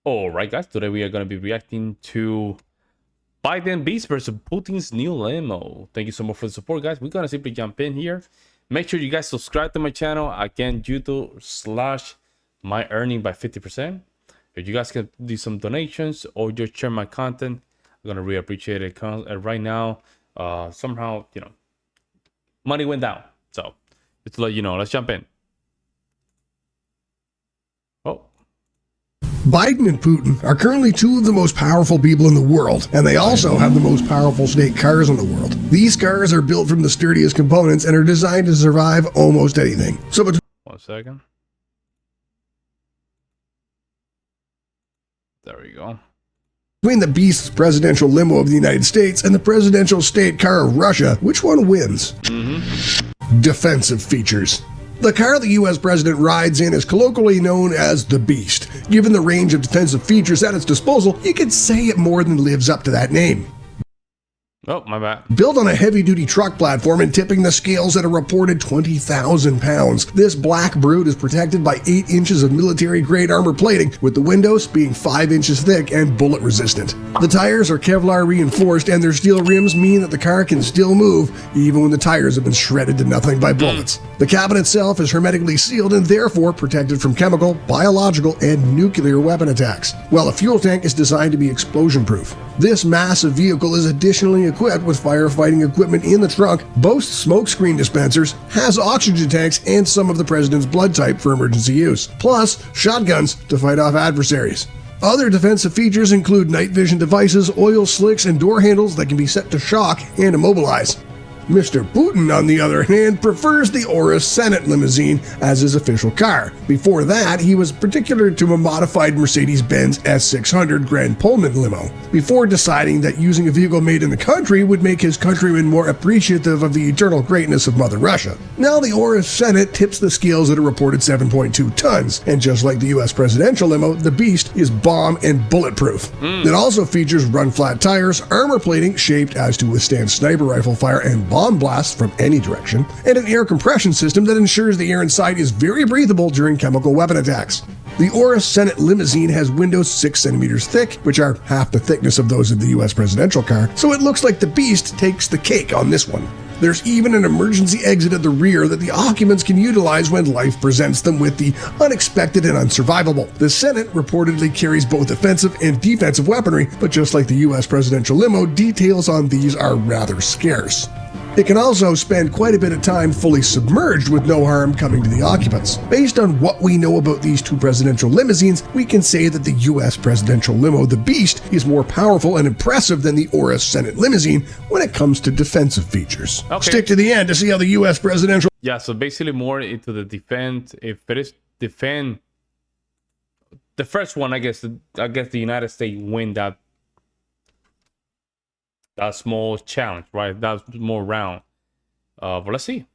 Alright guys, today we are going to be reacting to Biden Beast versus Putin's new limo. Thank you so much for the support, guys. We're going to simply jump in here. Make sure you guys subscribe to my channel. Again, YouTube/my earning by 50%. If you guys can do some donations or just share my content, I'm going to really appreciate it. Right now, somehow, money went down. So just to let you know, let's jump in. Biden and Putin are currently two of the most powerful people in the world, and they also have the most powerful state cars in the world. These cars are built from the sturdiest components and are designed to survive almost anything. So, 1 second. There we go. Between the Beast's presidential limo of the United States and the presidential state car of Russia, which one wins? Defensive features. The car the U.S. president rides in is colloquially known as the Beast. Given the range of defensive features at its disposal, you could say it more than lives up to that name. Oh, my bad. Built on a heavy-duty truck platform and tipping the scales at a reported 20,000 pounds, this black brute is protected by 8 inches of military-grade armor plating, with the windows being 5 inches thick and bullet-resistant. The tires are Kevlar reinforced, and their steel rims mean that the car can still move, even when the tires have been shredded to nothing by bullets. The cabin itself is hermetically sealed and therefore protected from chemical, biological, and nuclear weapon attacks, while a fuel tank is designed to be explosion-proof. This massive vehicle is additionally equipped with firefighting equipment in the trunk, boasts smokescreen dispensers, has oxygen tanks, and some of the president's blood type for emergency use, plus shotguns to fight off adversaries. Other defensive features include night vision devices, oil slicks, and door handles that can be set to shock and immobilize. Mr. Putin, on the other hand, prefers the Aurus Senat limousine as his official car. Before that, he was particular to a modified Mercedes-Benz S600 Grand Pullman limo, before deciding that using a vehicle made in the country would make his countrymen more appreciative of the eternal greatness of Mother Russia. Now the Aurus Senat tips the scales at a reported 7.2 tons, and just like the U.S. presidential limo, the Beast is bomb and bulletproof. It also features run-flat tires, armor plating shaped as to withstand sniper rifle fire and bomb blasts from any direction, and an air compression system that ensures the air inside is very breathable during chemical weapon attacks. The Aurus Senat limousine has windows 6 centimeters thick, which are half the thickness of those of the US presidential car, so it looks like the Beast takes the cake on this one. There's even an emergency exit at the rear that the occupants can utilize when life presents them with the unexpected and unsurvivable. The Senate reportedly carries both offensive and defensive weaponry, but just like the US presidential limo, details on these are rather scarce. It can also spend quite a bit of time fully submerged with no harm coming to the occupants. Based on what we know about these two presidential limousines, we can say that the US presidential limo, the Beast, is more powerful and impressive than the Aurus Senat limousine when it comes to defensive features. Okay. Stick to the end to see how the US presidential... Yeah, so basically more into the defense. If it is defend... The first one, I guess the United States win that small challenge, right? That's more round. But let's see.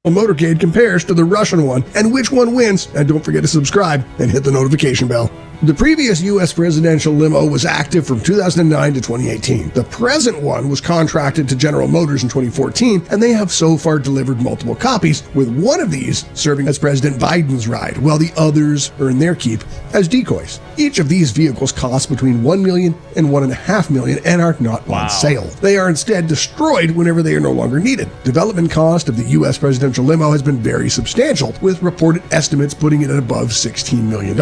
Motorcade compares to the Russian one, and which one wins. And don't forget to subscribe and hit the notification bell. The previous U.S. presidential limo was active from 2009 to 2018. The present one was contracted to General Motors in 2014, and they have so far delivered multiple copies, with one of these serving as President Biden's ride, while the others earn their keep as decoys. Each of these vehicles costs between $1 million and $1.5 million and are not on sale. They are instead destroyed whenever they are no longer needed. Development cost of the U.S. presidential limo has been very substantial, with reported estimates putting it at above $16 million.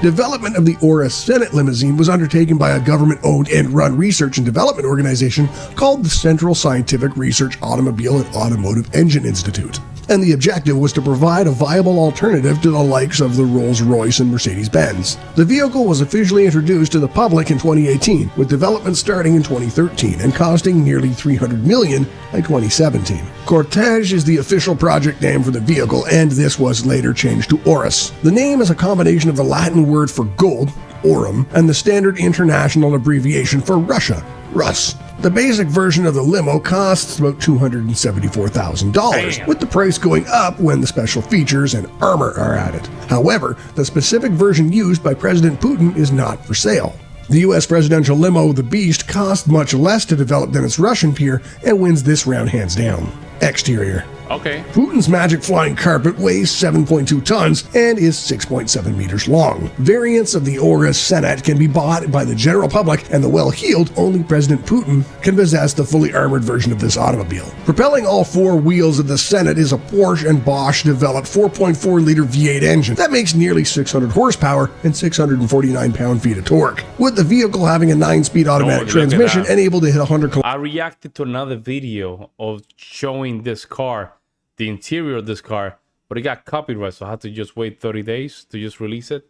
Development of the Aurus Senat limousine was undertaken by a government-owned and run research and development organization called the Central Scientific Research Automobile and Automotive Engine Institute. And the objective was to provide a viable alternative to the likes of the Rolls-Royce and Mercedes-Benz. The vehicle was officially introduced to the public in 2018, with development starting in 2013 and costing nearly $300 million by 2017. Cortege is the official project name for the vehicle, and this was later changed to Aurus. The name is a combination of the Latin word for gold, aurum, and the standard international abbreviation for Russia, Rus. The basic version of the limo costs about $274,000, with the price going up when the special features and armor are added. However, the specific version used by President Putin is not for sale. The U.S. presidential limo, the Beast, cost much less to develop than its Russian peer and wins this round hands down. Exterior. Okay. Putin's magic flying carpet weighs 7.2 tons and is 6.7 meters long. Variants of the Aurus Senat can be bought by the general public, and the well-heeled, only President Putin can possess the fully armored version of this automobile. Propelling all four wheels of the Senat is a Porsche and Bosch developed 4.4-liter V8 engine that makes nearly 600 horsepower and 649 pound-feet of torque, with the vehicle having a 9-speed automatic transmission and able to hit 100 kilometers. I reacted to another video of showing this car, the interior of this car, but it got copyright, so I had to just wait 30 days to just release it.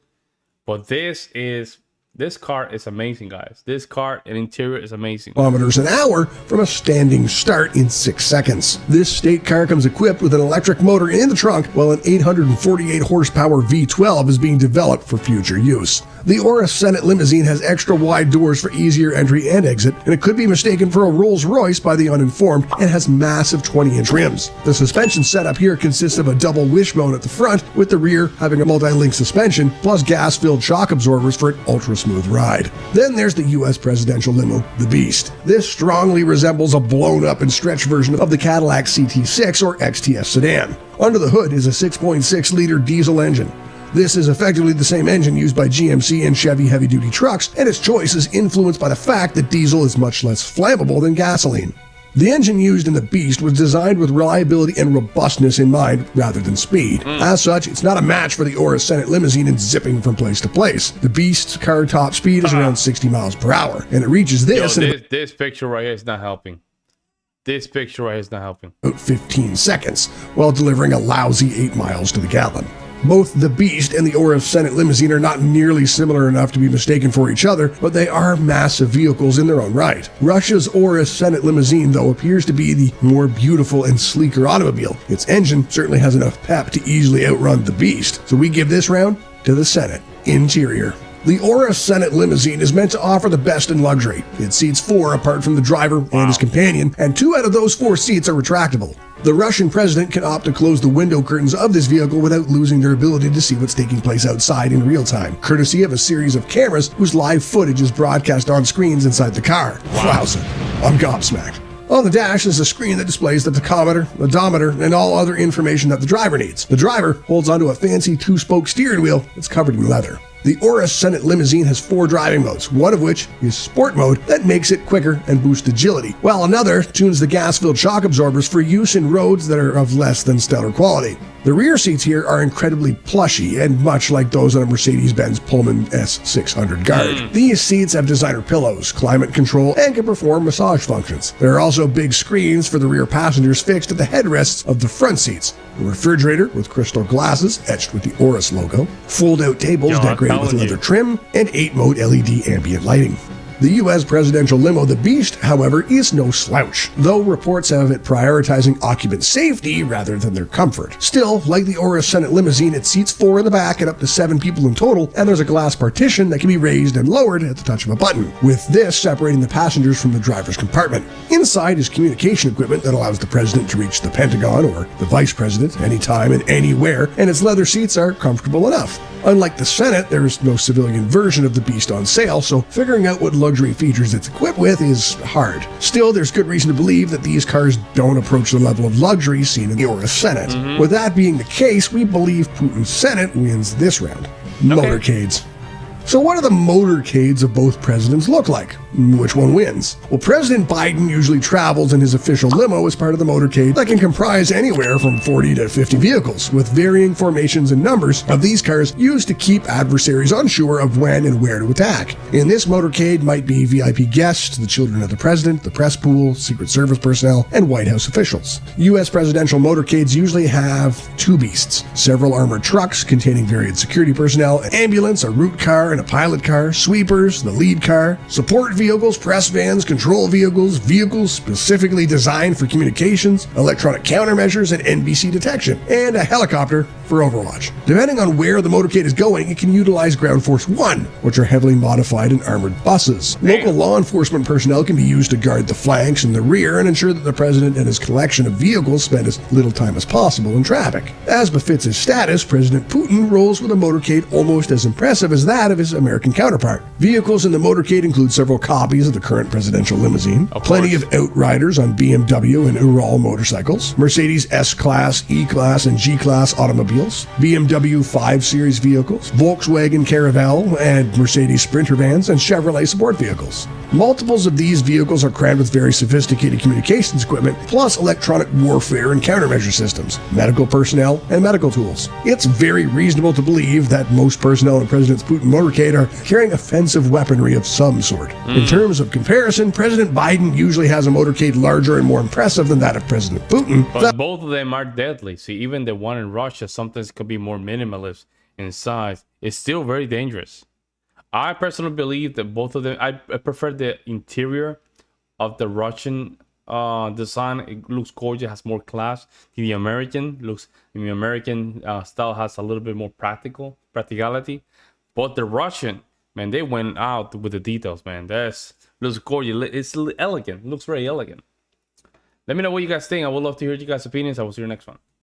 But this car is amazing, guys. This car and interior is amazing. Kilometers an hour from a standing start in 6 seconds. This state car comes equipped with an electric motor in the trunk, while an 848 horsepower V12 is being developed for future use. The Aurus Senat limousine has extra wide doors for easier entry and exit, and it could be mistaken for a Rolls-Royce by the uninformed, and has massive 20-inch rims. The suspension setup here consists of a double wishbone at the front, with the rear having a multi-link suspension, plus gas-filled shock absorbers for an ultra-smooth ride. Then there's the US presidential limo, the Beast. This strongly resembles a blown-up and stretched version of the Cadillac CT6 or XTS sedan. Under the hood is a 6.6-liter diesel engine. This is effectively the same engine used by GMC and Chevy heavy-duty trucks, and its choice is influenced by the fact that diesel is much less flammable than gasoline. The engine used in the Beast was designed with reliability and robustness in mind rather than speed. As such, it's not a match for the Aurus Senat limousine in zipping from place to place. The Beast's car top speed is around 60 miles per hour, and it reaches this in this picture right here is not helping. This picture right here is not helping. About 15 seconds, while delivering a lousy 8 miles to the gallon. Both the Beast and the Aurus Senat limousine are not nearly similar enough to be mistaken for each other, but they are massive vehicles in their own right. Russia's Aurus Senat limousine, though, appears to be the more beautiful and sleeker automobile. Its engine certainly has enough pep to easily outrun the Beast, so we give this round to the Senat. Interior. The Aurus Senat limousine is meant to offer the best in luxury. It seats 4 apart from the driver and his companion, and 2 out of those 4 seats are retractable. The Russian president can opt to close the window curtains of this vehicle without losing their ability to see what's taking place outside in real time, courtesy of a series of cameras whose live footage is broadcast on screens inside the car. Wowza, I'm gobsmacked. On the dash is a screen that displays the tachometer, odometer, and all other information that the driver needs. The driver holds onto a fancy 2-spoke steering wheel that's covered in leather. The Aurus Senat limousine has 4 driving modes, one of which is Sport mode that makes it quicker and boosts agility, while another tunes the gas-filled shock absorbers for use in roads that are of less than stellar quality. The rear seats here are incredibly plushy and much like those on a Mercedes-Benz Pullman S600 Guard. These seats have designer pillows, climate control, and can perform massage functions. There are also big screens for the rear passengers fixed at the headrests of the front seats, a refrigerator with crystal glasses etched with the Aurus logo, fold-out tables decorated with leather trim, and 8-mode LED ambient lighting. The U.S. presidential limo, the Beast, however, is no slouch, though reports have it prioritizing occupant safety rather than their comfort. Still, like the Aurus Senat limousine, it seats 4 in the back and up to 7 people in total, and there's a glass partition that can be raised and lowered at the touch of a button, with this separating the passengers from the driver's compartment. Inside is communication equipment that allows the president to reach the Pentagon or the vice president anytime and anywhere, and its leather seats are comfortable enough. Unlike the Senate, there is no civilian version of the Beast on sale, so figuring out what luxury features it's equipped with is hard. Still, there's good reason to believe that these cars don't approach the level of luxury seen in the Aurus Senat. With that being the case, we believe Putin's Senat wins this round. Motorcades. So what do the motorcades of both presidents look like? Which one wins? Well, President Biden usually travels in his official limo as part of the motorcade that can comprise anywhere from 40 to 50 vehicles, with varying formations and numbers of these cars used to keep adversaries unsure of when and where to attack. In this motorcade might be VIP guests, the children of the president, the press pool, Secret Service personnel, and White House officials. U.S. presidential motorcades usually have 2 beasts, several armored trucks containing varied security personnel, an ambulance, a route car, and a pilot car, sweepers, the lead car, support vehicles, press vans, control vehicles, vehicles specifically designed for communications, electronic countermeasures, and NBC detection, and a helicopter for Overwatch. Depending on where the motorcade is going, it can utilize Ground Force 1, which are heavily modified and armored buses. Local law enforcement personnel can be used to guard the flanks and the rear and ensure that the president and his collection of vehicles spend as little time as possible in traffic. As befits his status, President Putin rolls with a motorcade almost as impressive as that of his American counterpart. Vehicles in the motorcade include several copies of the current presidential limousine, plenty of Outriders on BMW and Ural motorcycles, Mercedes S-Class, E-Class, and G-Class automobiles, BMW 5 Series vehicles, Volkswagen Caravelle and Mercedes Sprinter vans, and Chevrolet support vehicles. Multiples of these vehicles are crammed with very sophisticated communications equipment, plus electronic warfare and countermeasure systems, medical personnel, and medical tools. It's very reasonable to believe that most personnel in President Putin's motorcade are carrying offensive weaponry of some sort. In terms of comparison, President Biden usually has a motorcade larger and more impressive than that of President Putin. But both of them are deadly. See, even the one in Russia sometimes could be more minimalist in size. It's still very dangerous. I personally believe that both of them, I prefer the interior of the Russian design. It looks gorgeous, has more class. The American style has a little bit more practicality. But the Russian, man, they went out with the details, man. That's looks gorgeous. It's elegant. It looks very elegant. Let me know what you guys think. I would love to hear you guys' opinions. I will see you next one.